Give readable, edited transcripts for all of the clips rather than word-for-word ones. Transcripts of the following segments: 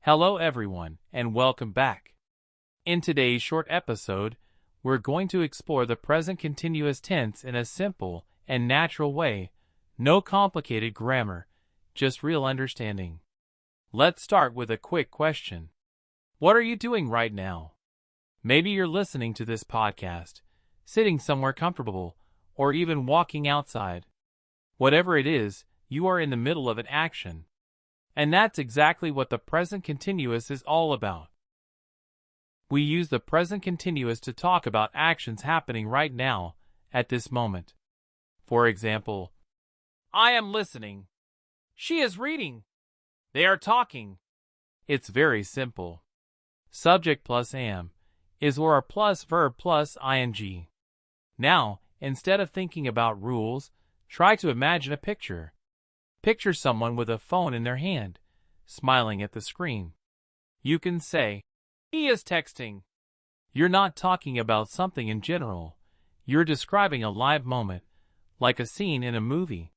Hello everyone, and welcome back. In today's short episode, we're going to explore the present continuous tense in a simple and natural way. No complicated grammar, just real understanding. Let's start with a quick question. What are you doing right now? Maybe you're listening to this podcast, sitting somewhere comfortable, or even walking outside. Whatever it is, you are in the middle of an action. And that's exactly what the present continuous is all about. We use the present continuous to talk about actions happening right now, at this moment. For example, I am listening. She is reading. They are talking. It's very simple. Subject plus am is or plus verb plus ing. Now, instead of thinking about rules, try to imagine a picture. Picture someone with a phone in their hand, smiling at the screen. You can say, he is texting. You're not talking about something in general. You're describing a live moment, like a scene in a movie.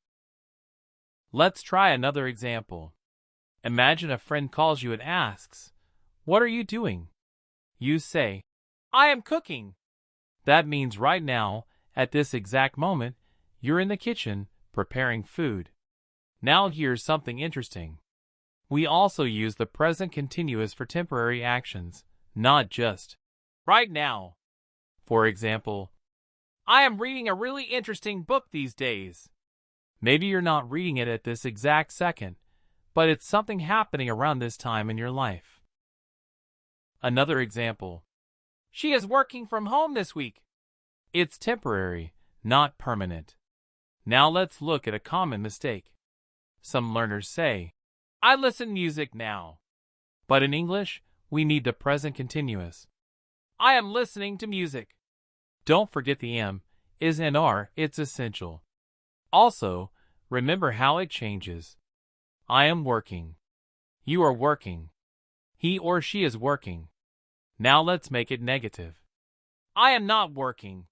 Let's try another example. Imagine a friend calls you and asks, what are you doing? You say, I am cooking. That means right now, at this exact moment, you're in the kitchen, preparing food. Now here's something interesting. We also use the present continuous for temporary actions, not just right now. For example, I am reading a really interesting book these days. Maybe you're not reading it at this exact second, but it's something happening around this time in your life. Another example. She is working from home this week. It's temporary, not permanent. Now let's look at a common mistake. Some learners say, I listen to music now. But in English, we need the present continuous. I am listening to music. Don't forget the am, is and are, it's essential. Also, remember how it changes. I am working. You are working. He or she is working. Now let's make it negative. I am not working.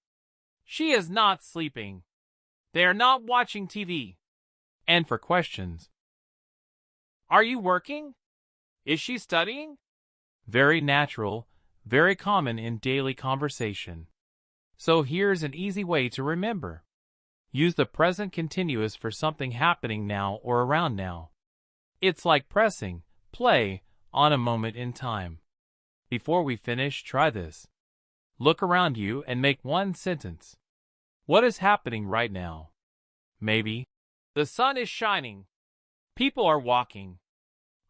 She is not sleeping. They are not watching TV. And for questions. Are you working? Is she studying? Very natural, very common in daily conversation. So here's an easy way to remember. Use the present continuous for something happening now or around now. It's like pressing play on a moment in time. Before we finish, try this. Look around you and make one sentence. What is happening right now? Maybe, the sun is shining. People are walking.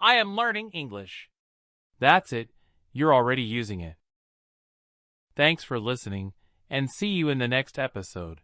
I am learning English. That's it. You're already using it. Thanks for listening, and see you in the next episode.